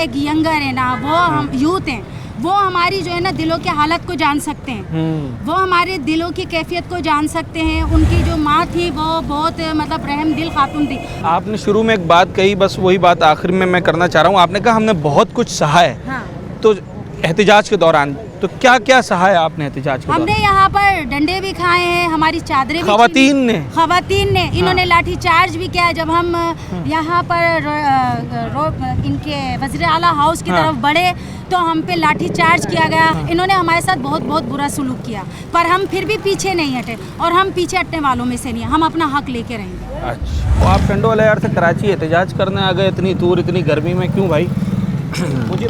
एक यंगर है ना, वो हम यूथ हैं, वो हमारी जो है ना दिलों के हालत को जान सकते हैं, वो हमारे दिलों की कैफियत को जान सकते हैं। उनकी जो माँ थी वो बहुत मतलब रहम दिल खातून थी। आपने शुरू में एक बात कही, बस वही बात आखिर में मैं करना चाह रहा हूँ। आपने कहा हमने बहुत कुछ सहा है, हाँ। तो एहतिजाज के दौरान तो क्या क्या सहा है आपने एहतिजाज के हमने दौरान? यहाँ पर डंडे भी खाए हैं, हमारी चादरें भी खवातीन ने? खवातीन ने, इन्होंने लाठी चार्ज भी किया। जब हम यहाँ पर इनके वज़ीर आला हाउस की तरफ बढ़े तो हम पे लाठी चार्ज किया गया। इन्होंने हमारे साथ बहुत बहुत बुरा सलूक किया, पर हम फिर भी पीछे नहीं हटे, और हम पीछे हटने वालों में से नहीं हैं। हम अपना हक लेके रहेंगे। अच्छा, तो आप टंडो वाले यार से कराची एहतिजाज करने आ गए इतनी दूर, इतनी गर्मी में, क्यों भाई? मुझे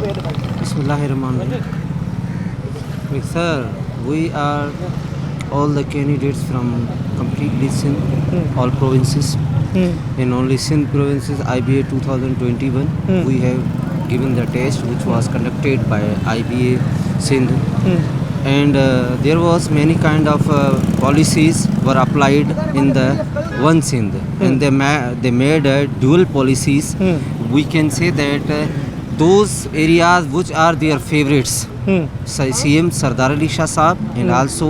Bismillahirrahmanirrahim. Sir, we are all the candidates from completely Sindh, all provinces. In only Sindh provinces, IBA 2021, we have given the test which was conducted by IBA Sindh. And there was many kind of policies were applied in the one Sindh. And they made dual policies. We can say that those areas which are their favorites, CM Sardar Ali Shah Sahab and also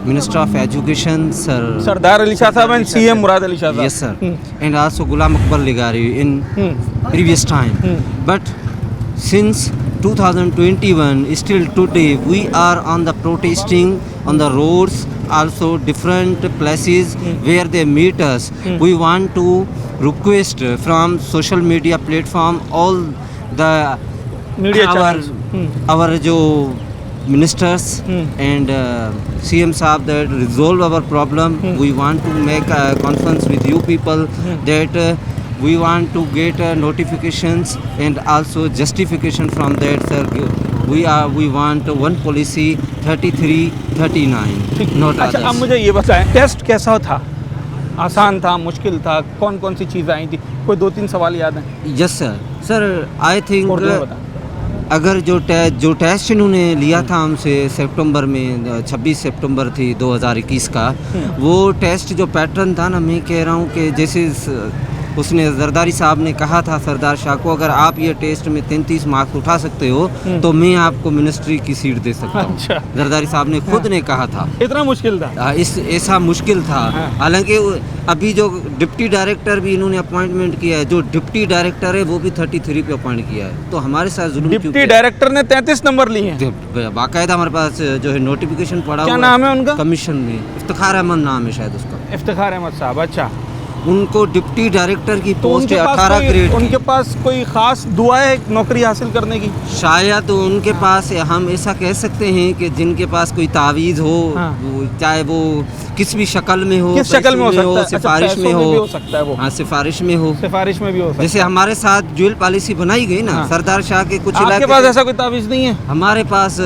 Minister of Education Sardar Ali Shah Sahab and CM Murad Ali Shah Sahab. Yes sir. And also Ghulam Akbar Ligari in previous time. But since 2021 still today we are on the protesting on the roads, also different places where they meet us. We want to request from social media platform all the Media channels. our jo ministers and CM Saab that resolve our problem. We want to make a conference with you people that we want to get notifications and also justification from that sir. We want one policy 33-39 not अच्छा, अब others. मुझे ये बताएं, टेस्ट कैसा था? आसान था, मुश्किल था, कौन कौन सी चीज़ें आई थी? कोई 2-3 सवाल याद हैं? Yes sir. Sir I think Urdu में बता। अगर जो टेस्ट इन्होंने लिया था हमसे सितंबर में 26 सितंबर थी 2021 का, वो टेस्ट जो पैटर्न था ना, मैं कह रहा हूँ कि जैसे उसने जरदारी साहब ने कहा था सरदार शाह को, अगर आप ये टेस्ट में 33 मार्क्स उठा सकते हो तो मैं आपको मिनिस्ट्री की सीट दे सकता हूँ. अच्छा। जरदारी साहब ने खुद ने कहा था. इतना मुश्किल था? ऐसा मुश्किल था. हालांकि अभी जो डिप्टी डायरेक्टर भी इन्होंने अपॉइंटमेंट किया है, जो डिप्टी डायरेक्टर है वो भी 33 पे अपॉइंट किया है. तो हमारे साथ जुल्म क्यों डिप्टी डायरेक्टर ने 33 नंबर लिए हैं? बाकायदा हमारे पास जो है नोटिफिकेशन पड़ा क्या हुआ नाम है उनका? कमीशन में इफ्तिखार अहमद नाम है शायद उसका. इफ्तिखार अहमद साहब. अच्छा, उनको डिप्टी डायरेक्टर की तो पोस्ट उनके है पास 18 कोई- ग्रेड की. उनके पास कोई खास दुआ है नौकरी हासिल करने की? शायद उनके पास हम ऐसा कह सकते हैं कि जिनके पास कोई तावीज़ हो, हाँ। चाहे वो किस भी शक्ल में हो, किस शक्ल में हो पैसों सकता है? अच्छा, सिफारिश पैसों में में हो, भी हो सकता है वो। हाँ सिफारिश में हो. सिफारिश में भी हो सकता जैसे हमारे साथ ज्वेल पॉलिसी बनाई गई ना, हाँ। सरदार शाह के कुछ है। आपके इलाके पास थे। ऐसा कोई तावीज़ नहीं है? हमारे पास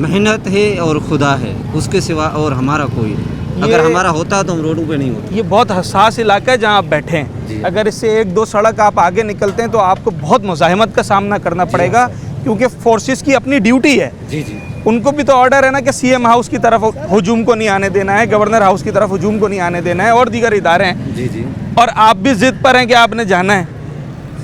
मेहनत है और खुदा है, उसके सिवा और हमारा कोई नहीं. अगर हमारा होता तो हम रोडों पे नहीं होते. ये बहुत हसास इलाका है जहाँ आप बैठे जी। हैं. अगर इससे 1-2 सड़क आप आगे निकलते हैं तो आपको बहुत मुज़ाहमत का सामना करना पड़ेगा, क्योंकि फोर्सेस की अपनी ड्यूटी है. जी जी. उनको भी तो ऑर्डर है ना कि सीएम हाउस की तरफ हुजूम को नहीं आने देना है, गवर्नर हाउस की तरफ हुजूम को नहीं आने देना है, और दीगर इदारे हैं. जी जी. और आप भी जिद पर हैं कि आपने जाना है.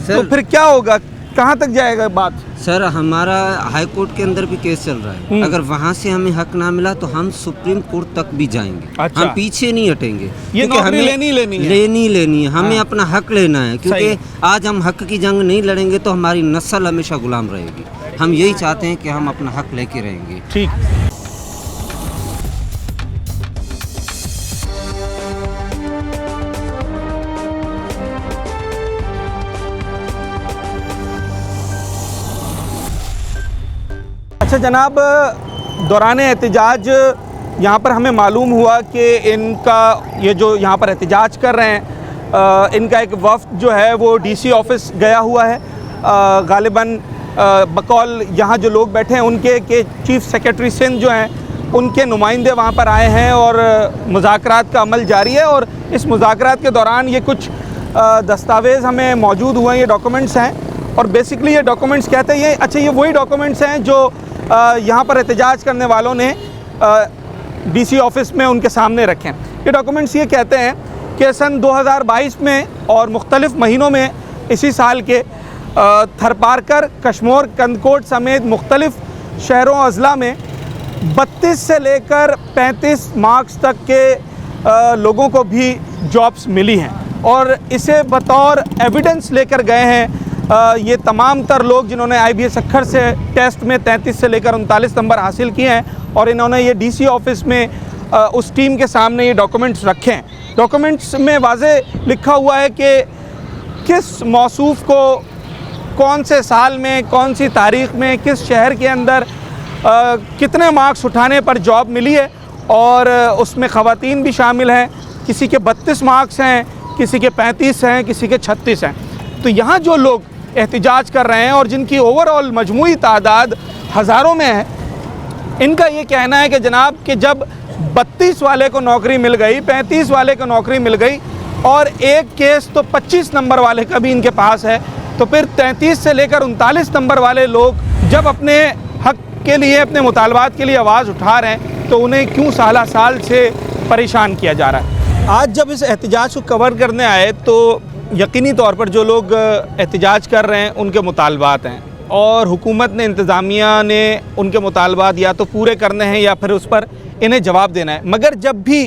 तो फिर क्या होगा? कहाँ तक जाएगा बात? सर हमारा हाई कोर्ट के अंदर भी केस चल रहा है. अगर वहाँ से हमें हक ना मिला तो हम सुप्रीम कोर्ट तक भी जाएंगे. अच्छा। हम पीछे नहीं हटेंगे. ये क्योंकि नौकरी हमें लेनी लेनी है. हमें हाँ। अपना हक लेना है, सही क्योंकि है। आज हम हक की जंग नहीं लड़ेंगे तो हमारी नस्ल हमेशा गुलाम रहेगी. हम यही चाहते हैं कि हम अपना हक लेके रहेंगे. ठीक. अच्छा जनाब, दौरान एहतजाज यहाँ पर हमें मालूम हुआ कि इनका ये जो यहाँ पर एहतजाज कर रहे हैं इनका एक वफ़द जो है वो डीसी ऑफिस गया हुआ है। गालिबन बकौल यहाँ जो लोग बैठे हैं उनके के चीफ़ सेक्रेटरी सिंध जो हैं उनके नुमाइंदे वहाँ पर आए हैं और मुज़ाकरात का अमल जारी है। और इस मुज़ाकरात के दौरान ये कुछ दस्तावेज़ हमें मौजूद हुए, ये डॉक्यूमेंट्स हैं और बेसिकली ये डॉक्यूमेंट्स कहते हैं ये वही डॉक्यूमेंट्स हैं जो यहाँ पर एहतजाज करने वालों ने डीसी ऑफिस में उनके सामने रखे हैं। ये डॉक्यूमेंट्स ये कहते हैं कि सन 2022 में और मुख्तलिफ़ महीनों में इसी साल के थरपारकर, कश्मोर, कंदकोट समेत मुख्तलिफ़ शहरों और अज़ला में 32 से लेकर 35 मार्क्स तक के लोगों को भी जॉब्स मिली हैं और इसे बतौर एविडेंस लेकर गए हैं ये तमाम तर लोग जिन्होंने IBS अक्खर से टेस्ट में 33 से लेकर 39 नंबर हासिल किए हैं और इन्होंने ये डीसी ऑफिस में उस टीम के सामने ये डॉक्यूमेंट्स रखे हैं। डॉक्यूमेंट्स में वाज़े लिखा हुआ है कि किस मौसूफ़ को कौन से साल में, कौन सी तारीख़ में, किस शहर के अंदर कितने मार्क्स उठाने पर जॉब मिली है और उसमें ख़वातीन भी शामिल हैं। किसी के 32 मार्क्स हैं, किसी के 35 हैं, किसी के 36 हैं। तो यहाँ जो लोग एहतजाज कर रहे हैं और जिनकी ओवरऑल मजमूई तादाद हज़ारों में है, इनका ये कहना है कि जनाब कि जब 32 वाले को नौकरी मिल गई, 35 वाले को नौकरी मिल गई और एक केस तो 25 नंबर वाले का भी इनके पास है, तो फिर 33 से लेकर 39 नंबर वाले लोग जब अपने हक के लिए, अपने मुतालबात के लिए आवाज़ उठा रहे हैं तो उन्हें क्यों साल से परेशान किया जा रहा है। आज जब इस एहतजाज को कवर करने आए तो यकीनी तौर पर जो लोग एहतजाज कर रहे हैं उनके मुतालबात हैं और हुकूमत ने, इंतज़ामिया ने उनके मुतालबात या तो पूरे करने हैं या फिर उस पर इन्हें जवाब देना है। मगर जब भी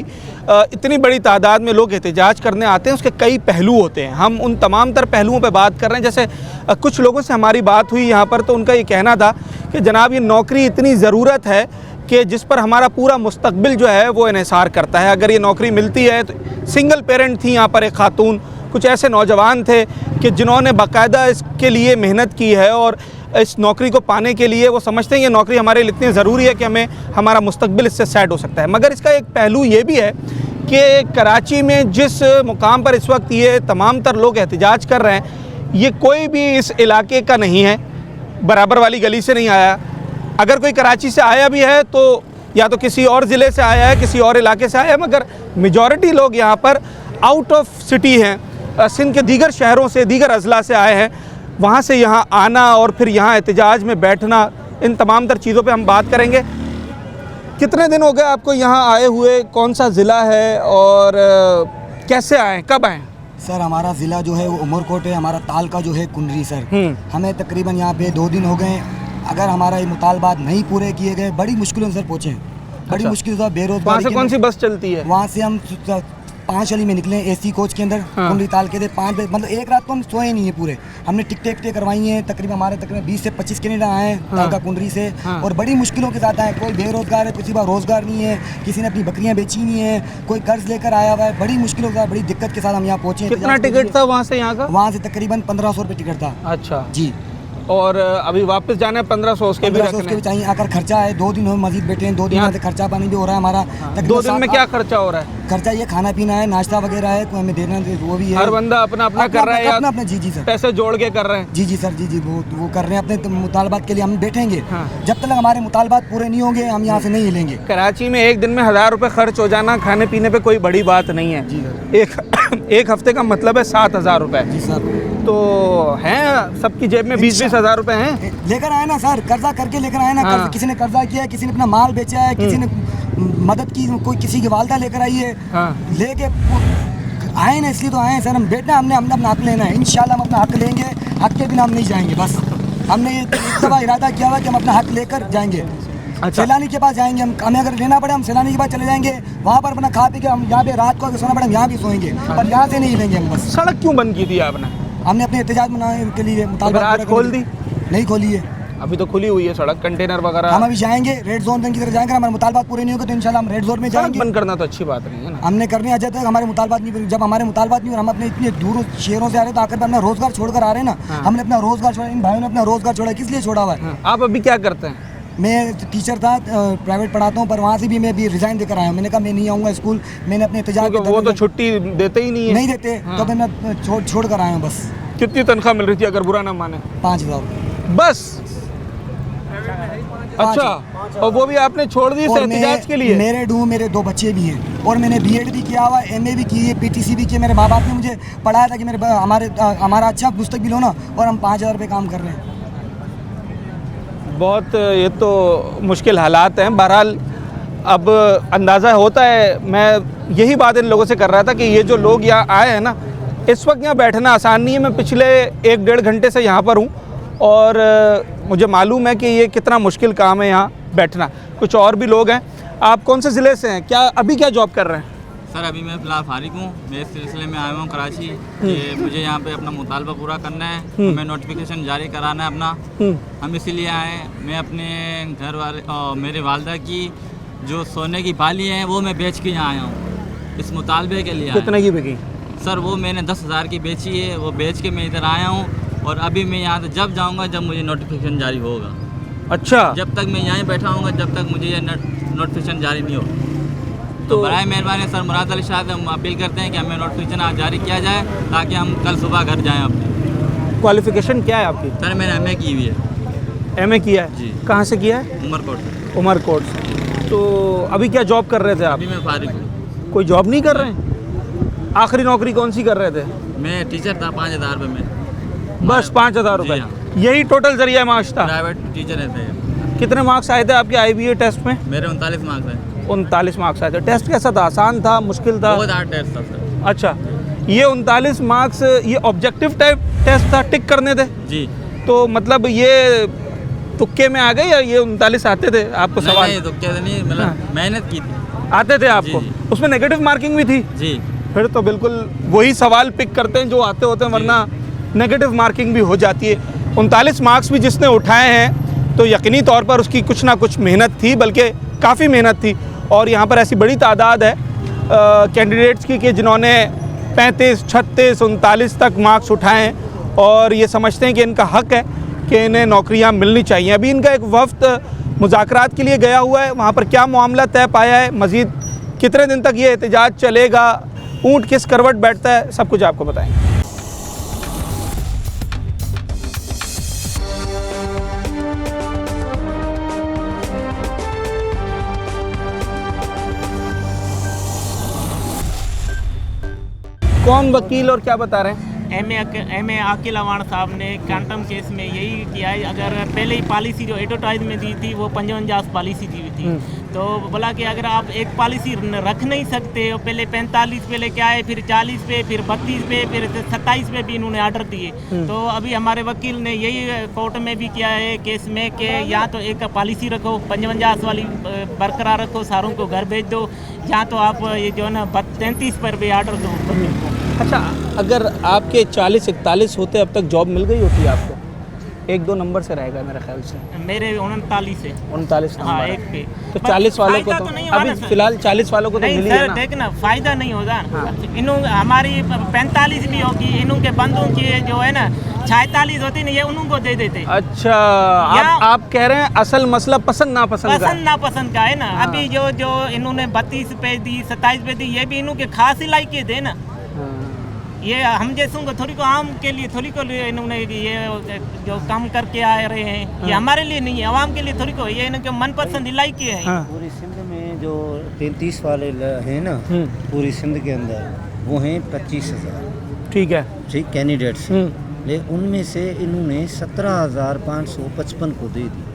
इतनी बड़ी तादाद में लोग एहतजाज करने आते हैं उसके कई पहलू होते हैं। हम उन तमाम तर पहलुओं पे बात कर रहे हैं। जैसे कुछ लोगों से हमारी बात हुई यहाँ पर तो उनका ये कहना था कि जनाब ये नौकरी इतनी ज़रूरत है कि जिस पर हमारा पूरा मुस्तकबिल जो है वो इन्हिसार करता है। अगर ये नौकरी मिलती है तो सिंगल पेरेंट थी यहाँ पर एक खातून, कुछ ऐसे नौजवान थे कि जिन्होंने बाकायदा इसके लिए मेहनत की है और इस नौकरी को पाने के लिए वो समझते हैं ये नौकरी हमारे लिए इतनी ज़रूरी है कि हमें हमारा मुस्तकबिल इससे सेट हो सकता है। मगर इसका एक पहलू ये भी है कि कराची में जिस मुकाम पर इस वक्त ये तमाम तर लोग एहतजाज कर रहे हैं ये कोई भी इस इलाके का नहीं है, बराबर वाली गली से नहीं आया। अगर कोई कराची से आया भी है तो या तो किसी और ज़िले से आया है, किसी और इलाके से आया है, मगर मेजॉरिटी लोग यहाँ पर आउट ऑफ सिटी हैं, सिंध के दीगर शहरों से, दीगर अज़ला से आए हैं। वहाँ से यहाँ आना और फिर यहाँ एहतजाज में बैठना, इन तमाम तर चीज़ों पे हम बात करेंगे। कितने दिन हो गए आपको यहाँ आए हुए, कौन सा ज़िला है और कैसे आए, कब आए? सर हमारा ज़िला जो है वो उमरकोट है, हमारा तालका जो है कुंडरी सर। हमें तकरीबन यहाँ पे 2 दिन हो गए। अगर हमारा ये मुतालबात नहीं पूरे किए गए बड़ी मुश्किलों से पहुँचे, बड़ी मुश्किल से बेरोजगारी। वहाँ से कौन सी बस चलती है? वहाँ से हम 5 अली में निकले AC कोच के अंदर, कुंडली ताल के थे 5 बजे, मतलब एक रात तो हम सोए नहीं है पूरे। हमने टिकटें करवाई हैं, तकरीबन हमारे 20 से 25 कैनेडा आए हैं तालका कुंडरी से और बड़ी मुश्किलों के साथ आए। कोई बेरोजगार है, किसी का रोजगार नहीं है, किसी ने अपनी बकरियां बेची नहीं है, कोई कर्ज लेकर आया हुआ है। बड़ी मुश्किलों के साथ, बड़ी दिक्कत के साथ हम यहाँ पहुँचे। कितना टिकट था वहाँ से यहाँ का? वहाँ से तकरीबन 1500 रुपये टिकट था। अच्छा जी। और अभी वापस जाना है 1500, उसके भी रखने चाहिए। आकर खर्चा है, 2 दिन हो मस्जिद बैठे हैं, 2 दिन से खर्चा पानी भी हो रहा है हमारा। 2 दिन में क्या खर्चा हो रहा है? खर्चा ये खाना पीना है, नाश्ता वगैरह है, कोई हमें देना वो भी है। हर बंदा अपना अपना कर रहा है या अपना? जी सर, पैसे जोड़ के कर रहे हैं? जी सर, जी वो कर रहे हैं अपने मुतालबात के लिए। हम बैठेंगे जब तक हमारे मुतालबात पूरे नहीं होंगे हम यहाँ से नहीं हिलेंगे। कराची में एक दिन में 1000 रुपये खर्च हो जाना खाने पीने पे कोई बड़ी बात नहीं है जी। एक हफ्ते का मतलब है 7000 रुपये जी सर। तो हैं सबकी जेब में 20-20 हज़ार रुपये हैं। लेकर आए ना सर, कर्जा करके लेकर आए ना। किसी ने कर्जा किया है, किसी ने अपना माल बेचा है, किसी ने मदद की, कोई किसी की वालदा लेकर आई है। लेके आए ना, इसलिए तो आए हैं सर। हम बैठना, हमने अपना हक लेना है। इंशाल्लाह हम अपना हक लेंगे, हक के बिना हम नहीं जाएंगे। बस हमने ये दफ़ा इरादा किया हुआ कि हम अपना हक लेकर जाएंगे। सैलानी के पास जाएंगे, हमें अगर लेना पड़े हम सैलानी के पास चले जाएंगे, वहाँ पर अपना खा पी के हम यहाँ पे रात को अगर सोना पड़े हम यहाँ भी सोएंगे, पर यहाँ से नहीं लेंगे हम। बस सड़क क्यों बंद की थी आपने? हमने अपने एहतजाज मनाने के लिए मुतालबात खोल दी? नहीं खोली है, अभी तो खुली हुई है सड़क, कंटेनर वगैरह। हम अभी जाएंगे रेड जोन की तरफ जाएंगे। हमारे मुतालबात पूरे नहीं होंगे तो इंशाल्लाह हम रेड जोन में जाएंगे। बंद करना तो अच्छी बात नहीं है ना। हमने करने आ जाते हमारे मुतालबात नहीं, जब हमारे मुतालबात नहीं और हम अपने इतने दूर शहरों से आ रहे हैं तो आकर अपना रोजगार छोड़कर आ रहे हैं ना। हमने अपना रोजगार छोड़ा, इन भाइयों ने अपना रोजगार छोड़ा, किस लिए छोड़ा हुआ है? आप अभी क्या करते हैं? मैं टीचर था, प्राइवेट पढ़ाता हूँ, पर वहाँ से भी मैं भी रिज़ाइन देकर आया हूँ। मैंने कहा मैं नहीं आऊँगा स्कूल, मैंने अपने एहतजाज क्योंकि वो तो छुट्टी देते ही नहीं है। नहीं देते, तो फिर मैं छोड़ कर आया हूँ बस। कितनी तनख्वाह मिल रही थी अगर बुरा ना माने? 5,000 बस। अच्छा, और वो भी आपने छोड़ दी एहतजाज के लिए? मेरे 2 बच्चे भी हैं और मैंने बीएड भी किया हुआ, एमए भी की है, पीटीसी भी किया। मेरे माँ बाप ने मुझे पढ़ाया था कि हमारा अच्छा मुस्तकबिल हो ना, और हम 5,000 रुपये काम कर रहे हैं। बहुत ये तो मुश्किल हालात हैं। बहरहाल अब अंदाज़ा होता है, मैं यही बात इन लोगों से कर रहा था कि ये जो लोग यहाँ आए हैं ना, इस वक्त यहाँ बैठना आसान नहीं है। मैं पिछले 1-1.5 घंटे से यहाँ पर हूँ और मुझे मालूम है कि ये कितना मुश्किल काम है यहाँ बैठना। कुछ और भी लोग हैं। आप कौन से ज़िले से हैं? अभी क्या जॉब कर रहे हैं? सर अभी मैं फ़िलहाल फारिग हूँ। मैं इस सिलसिले में आया हूँ कराची कि मुझे यहाँ पे अपना मुतालबा पूरा करना है, हमें नोटिफिकेशन जारी कराना है अपना। हम इसीलिए आए हैं। मैं अपने घर वाले मेरे वालदा की जो सोने की बाली है वो मैं बेच के यहाँ आया हूँ, इस मुतालबे के लिए। कितने की बिकी? सर वो मैंने 10,000 की बेची है, वो बेच के मैं इधर आया हूँ और अभी मैं यहाँ से जब जाऊँगा जब मुझे नोटिफिकेशन जारी होगा। अच्छा, जब तक मैं यहाँ बैठा हूँगा जब तक मुझे ये नोटिफिकेशन जारी नहीं होगा। तो बराए मेहरबानी सर मुराद अली शाह हम अपील करते हैं कि हमें नोटिफिकेशन आज जारी किया जाए ताकि हम कल सुबह घर जाएँ अपने। क्वालिफिकेशन क्या है आपकी? सर मैंने एमए की हुई है। एमए किया है? जी। कहाँ से किया है? उमरकोट। उमरकोट से। तो अभी क्या जॉब कर रहे थे आप? अभी मैं फारिग हूँ। कोई जॉब नहीं कर रहे हैं? आखिरी नौकरी कौन सी कर रहे थे? मैं टीचर था 5,000 रुपये में। बस 5,000 रुपये? यही टोटल जरिया माश था? प्राइवेट टीचर रहते हैं। कितने मार्क्स आए थे आपके IBA टेस्ट में? मेरे 39 मार्क्स हैं। 39 मार्क्स आए थे। टेस्ट कैसा था? आसान था, मुश्किल था? बहुत हार्ड टेस्ट था सर। अच्छा, ये 39 मार्क्स ये ऑब्जेक्टिव टाइप टेस्ट था, टिक करने थे? जी। तो मतलब ये तुक्के में आ गए या ये 39 आते थे आपको सवाल? नहीं तुक्के नहीं, मतलब मेहनत की थी। आते थे आपको? जी। उसमें नेगेटिव मार्किंग भी थी? जी। फिर तो बिल्कुल वही सवाल पिक करते हैं जो आते होते हैं, वरना नेगेटिव मार्किंग भी हो जाती है। 39 मार्क्स भी जिसने उठाए हैं तो यकीनी तौर पर उसकी कुछ ना कुछ मेहनत थी, बल्कि काफ़ी मेहनत थी। और यहाँ पर ऐसी बड़ी तादाद है कैंडिडेट्स की कि जिन्होंने 35, 36, 39 तक मार्क्स उठाए हैं और ये समझते हैं कि इनका हक़ है कि इन्हें नौकरियाँ मिलनी चाहिए। अभी इनका एक वफ़द मुज़ाकरात के लिए गया हुआ है, वहाँ पर क्या मामला तय पाया है, मज़ीद कितने दिन तक ये एहतजाज चलेगा, ऊँट किस करवट बैठता है, सब कुछ आपको बताएंगे। कौन वकील और क्या बता रहे हैं? एम ए आकिल अवान साहब ने क्वांटम केस में यही किया है। अगर पहले ही पॉलिसी जो एडवर्टाइज में दी थी वो 55 पॉलिसी दी थी, तो बोला कि अगर आप एक पॉलिसी रख नहीं सकते हो, पहले 45 पे लेके आए, फिर 40 पे, फिर 32 पे, फिर 27 पे भी इन्होंने ऑर्डर दिए। तो अभी हमारे वकील ने यही कोर्ट में भी किया है केस में कि या तो एक पॉलिसी रखो 55 वाली बरकरार रखो, सारों को घर भेज दो, या तो आप ये जो है ना 33 पर भी ऑर्डर दो। अच्छा, अगर आपके 40-41 होते अब तक जॉब मिल गई होती आपको? 1-2 नंबर से रहेगा मेरे ख्याल से। मेरे 39 है। 39 नंबर। हाँ, एक पे। तो 40 वालों को तो नहीं अभी फिलहाल 40 वालों को तो मिली है ना? देखना फ़ायदा नहीं होगा। इन्हों हमारी 45 भी होगी, इन्हों के बंदों की जो है ना 46 होती नहीं, ये उन्हों को दे देते। अच्छा, आप कह रहे हैं असल मसला पसंद नापसंद का है ना। अभी जो इन्होंने 32 पे दी, 27 पे दी, ये भी इन्हों के खास इलाई के दे ना। ये हम जैसों को थोड़ी को आम के लिए थोड़ी को इन्होंने ये जो काम करके आ रहे हैं, ये हमारे लिए नहीं है, आवाम के लिए थोड़ी को, ये इनके मनपसंद इलाके है। पूरी सिंध में जो 33 वाले हैं ना, पूरी सिंध के अंदर वो हैं 25,000। ठीक है, ठीक कैंडिडेट्स, लेकिन उनमें से इन्होंने 17,555 को दे दी।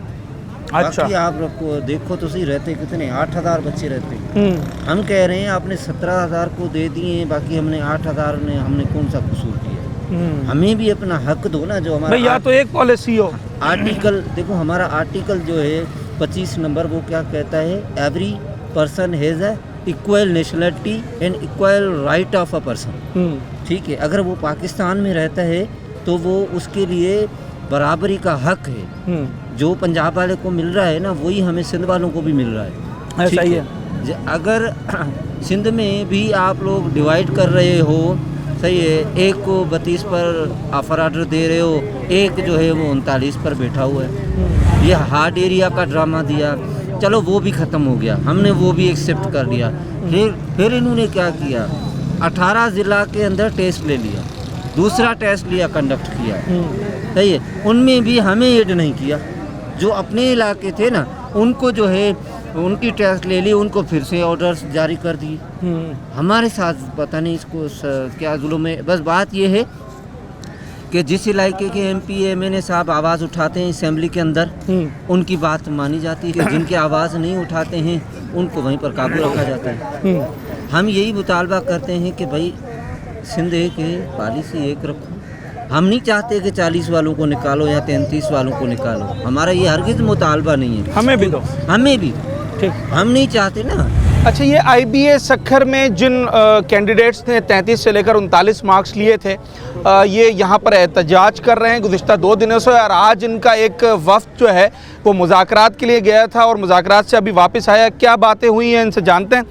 अच्छा, बाकी आप को देखो तो सही, रहते कितने 8,000 बच्चे रहते हैं। हम कह रहे हैं आपने 17,000 को दे दिए, बाकी हमने 8,000 ने हमने कौन सा कसूर किया? हमें भी अपना हक दो ना। जो हमारा या तो एक पॉलिसी हो, आर्टिकल देखो, हमारा आर्टिकल जो है 25 नंबर वो क्या कहता है? Every person has a equal nationality and equal right of a person. ठीक है, अगर वो पाकिस्तान में रहता है तो वो उसके लिए बराबरी का हक है। जो पंजाब वाले को मिल रहा है ना, वही हमें सिंध वालों को भी मिल रहा है। ऐसा ही है। अगर सिंध में भी आप लोग डिवाइड कर रहे हो, सही है, एक को 32 पर ऑफर ऑर्डर दे रहे हो, एक जो है वो 39 पर बैठा हुआ है। ये हार्ड एरिया का ड्रामा दिया, चलो वो भी ख़त्म हो गया, हमने वो भी एक्सेप्ट कर लिया। फिर इन्होंने क्या किया, 18 ज़िला के अंदर टेस्ट ले लिया, दूसरा टेस्ट लिया, कंडक्ट किया, सही है। उनमें भी हमें ऐड नहीं किया। जो अपने इलाके थे ना, उनको जो है उनकी टेस्ट ले ली, उनको फिर से ऑर्डर्स जारी कर दिए। हमारे साथ पता नहीं इसको क्या जुल्म है। बस बात ये है कि जिस इलाके के MP MNA साहब आवाज़ उठाते हैं असेंबली के अंदर, उनकी बात मानी जाती है। जिनके आवाज़ नहीं उठाते हैं उनको वहीं पर काबू रखा जाता है। हम यही मुतालबा करते हैं कि भाई सिंध के पॉलिसी एक रखो। हम नहीं चाहते कि 40 वालों को निकालो या 33 वालों को निकालो, हमारा ये हरगिज़ मुतालबा नहीं है। हमें भी दो, हमें भी ठीक, हम नहीं चाहते ना। अच्छा, ये IBA सक्खर में जिन कैंडिडेट्स ने 33 से लेकर 39 मार्क्स लिए थे, ये यहाँ पर एहतजाज कर रहे हैं गुज़िश्ता 2 दिनों से। और आज इनका एक वफ़द जो है वो मुज़ाकरात के लिए गया था और मुज़ाकरात से अभी वापस आया। क्या बातें हुई हैं इनसे जानते हैं।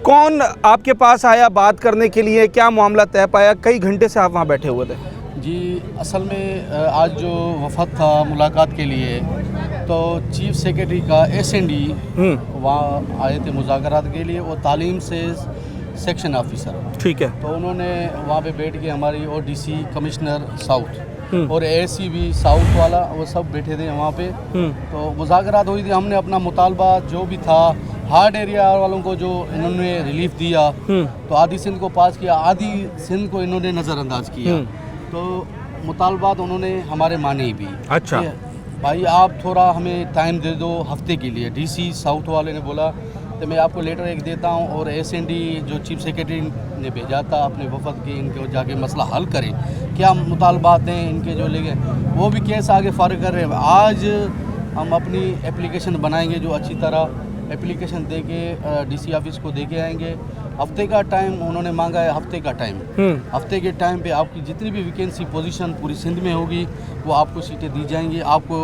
कौन आपके पास आया बात करने के लिए, क्या मामला तय पाया? कई घंटे से आप वहाँ बैठे हुए थे। जी, असल में आज जो वफ़द था मुलाकात के लिए, तो चीफ़ सेक्रेटरी का SND वहाँ आए थे मुज़ाकरात के लिए। वो तालीम से सेक्शन ऑफिसर, ठीक है, तो उन्होंने वहाँ पे बैठ के हमारी और DC कमिश्नर साउथ और ASC भी साउथ वाला, वो सब बैठे थे वहाँ पे। तो मुज़ाकरात हुई थी। हमने अपना मुतालबा जो भी था, हार्ड एरिया वालों को जो इन्होंने रिलीफ दिया, तो आधी सिंध को पास किया, आधी सिंध को इन्होंने नज़रअंदाज किया। तो मुतालबात उन्होंने हमारे माने भी। अच्छा भाई, आप थोड़ा हमें टाइम दे दो हफ्ते के लिए। DC साउथ वाले ने बोला तो मैं आपको लेटर एक देता हूँ, और SND जो चीफ सेक्रेटरी ने भेजा था अपने वफद के, इनको जाके मसला हल करें, क्या मुतालबात हैं इनके जो लेके, वो भी केस आगे फारिग कर रहे हैं। आज हम अपनी एप्लीकेशन बनाएंगे, जो अच्छी तरह एप्लीकेशन दे के DC ऑफिस को दे के आएंगे। हफ्ते का टाइम उन्होंने मांगा है, हफ्ते का टाइम। हफ्ते के टाइम पे आपकी जितनी भी वैकेंसी पोजीशन पूरी सिंध में होगी, वो आपको सीटें दी जाएंगी, आपको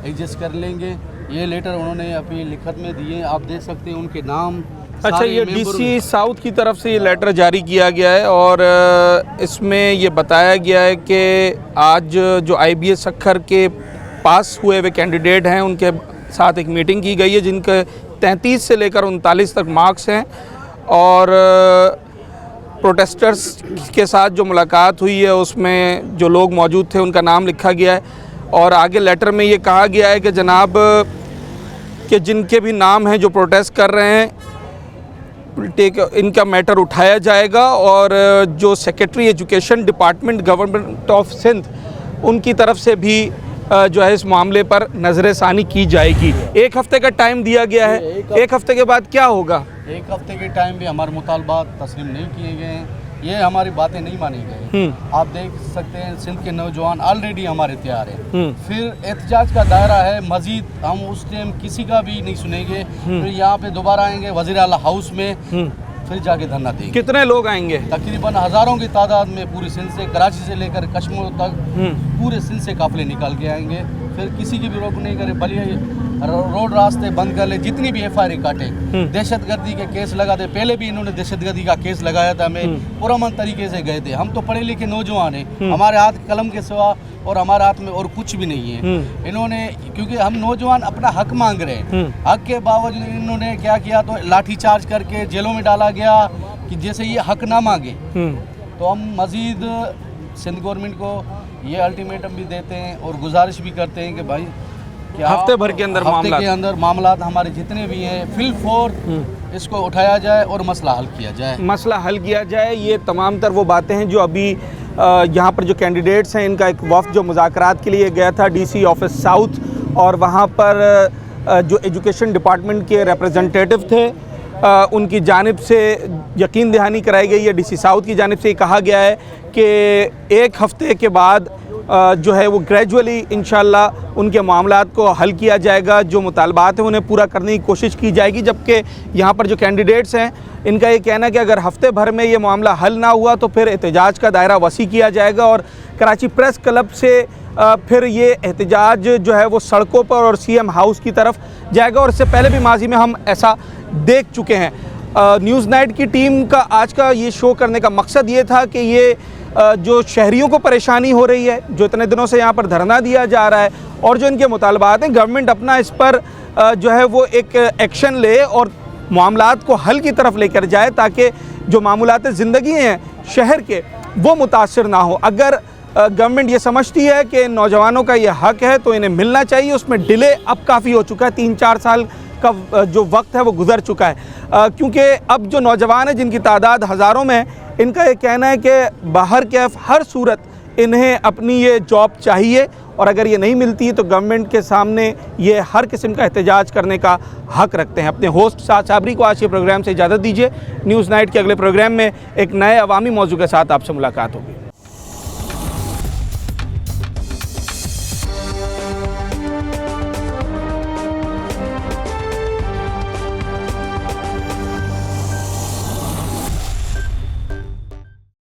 एडजस्ट कर लेंगे। ये लेटर उन्होंने अपनी लिखत में दिए, आप देख सकते हैं उनके नाम। अच्छा, ये DC साउथ की तरफ से ये लेटर जारी किया गया है और इसमें ये बताया गया है कि आज जो IBA सक्खर के पास हुए हुए कैंडिडेट हैं, उनके साथ एक मीटिंग की गई है, जिनके 33 से लेकर 39 तक मार्क्स हैं। और प्रोटेस्टर्स के साथ जो मुलाकात हुई है उसमें जो लोग मौजूद थे उनका नाम लिखा गया है। और आगे लेटर में ये कहा गया है कि जनाब कि जिनके भी नाम हैं जो प्रोटेस्ट कर रहे हैं, इनका मैटर उठाया जाएगा और जो secretary education department government of Sindh, उनकी तरफ से भी जो है इस मामले पर नज़र-ए-सानी की जाएगी। 1 हफ्ते का टाइम दिया गया है। 1 हफ्ते के बाद क्या होगा? 1 हफ्ते के टाइम भी हमारे मुतालबात तस्लीम नहीं किए गए हैं, ये हमारी बातें नहीं मानी गई। आप देख सकते हैं सिंध के नौजवान ऑलरेडी हमारे तैयार हैं। फिर एहतजाज का दायरा है मजीद, हम उस टाइम किसी का भी नहीं सुनेंगे। फिर यहाँ पे दोबारा आएंगे वज़ीर आला हाउस में, फिर जाके धरना देंगे। कितने लोग आएंगे? तकरीबन हज़ारों की तादाद में पूरी सिंध से, कराची से लेकर कश्मीर तक पूरे सिंध से काफिले निकाल के आएंगे। फिर किसी की भी रोक नहीं करे, बल्कि रोड रास्ते बंद कर ले, जितनी भी FIR काटे, दहशतगर्दी के केस लगा दे। पहले भी इन्होंने दहशतगर्दी का केस लगाया था, हमें पुरअमन तरीके से गए थे। हम तो पढ़े लिखे नौजवान हैं, हमारे हाथ कलम के सिवा और हमारे हाथ में और कुछ भी नहीं है। इन्होंने, क्योंकि हम नौजवान अपना हक मांग रहे हैं, हक के बावजूद इन्होंने क्या किया, तो लाठी चार्ज करके जेलों में डाला गया कि जैसे ये हक ना मांगे। तो हम मजीद सिंध गवर्नमेंट को ये अल्टीमेटम भी देते हैं और गुजारिश भी करते हैं कि भाई हफ्ते भर के अंदर मामला हमारे जितने भी हैं फिल फोर इसको उठाया जाए और मसला हल किया जाए। मसला हल किया जाए। ये तमाम तर वो बातें हैं जो अभी यहाँ पर जो कैंडिडेट्स हैं, इनका एक वफ़द जो मुज़ाकरात के लिए गया था DC ऑफिस साउथ, और वहाँ पर जो एजुकेशन डिपार्टमेंट के रिप्रेजेंटेटिव थे, उनकी जानिब से यकीन दहानी कराई गई है। DC साउथ की जानिब से ये कहा गया है कि 1 हफ्ते के बाद जो है वो ग्रेजुअली इंशाल्लाह उनके मामलात को हल किया जाएगा, जो मुतालबात हैं उन्हें पूरा करने की कोशिश की जाएगी। जबकि यहाँ पर जो कैंडिडेट्स हैं, इनका ये कहना है कि अगर हफ्ते भर में ये मामला हल ना हुआ तो फिर एहतजाज का दायरा वसी किया जाएगा और कराची प्रेस क्लब से फिर ये एहतजाज जो है वो सड़कों पर और CM हाउस की तरफ जाएगा। और इससे पहले भी माजी में हम ऐसा देख चुके हैं। न्यूज़ नाइट की टीम का आज का ये शो करने का मकसद ये था कि ये जो शहरियों को परेशानी हो रही है, जो इतने दिनों से यहाँ पर धरना दिया जा रहा है और जो इनके मुतालबात हैं, गवर्नमेंट अपना इस पर जो है वो एक एक्शन ले और मामलात को हल की तरफ लेकर जाए, ताकि जो मामूलात ज़िंदगी हैं शहर के वो मुतासर ना हो। अगर गवर्नमेंट ये समझती है कि नौजवानों का ये हक है तो इन्हें मिलना चाहिए, उसमें डिले अब काफ़ी हो चुका है, 3-4 साल का जो वक्त है वो गुजर चुका है, क्योंकि अब जो नौजवान हैं जिनकी तादाद हज़ारों में, इनका ये कहना है कि बाहर कैफ हर सूरत इन्हें अपनी ये जॉब चाहिए और अगर ये नहीं मिलती है तो गवर्नमेंट के सामने ये हर किस्म का एहतजाज करने का हक रखते हैं। अपने होस्ट साद साबरी को आज के प्रोग्राम से इजाज़त दीजिए। न्यूज़ नाइट के अगले प्रोग्राम में एक नए अवामी मौजू के साथ आपसे मुलाकात होगी।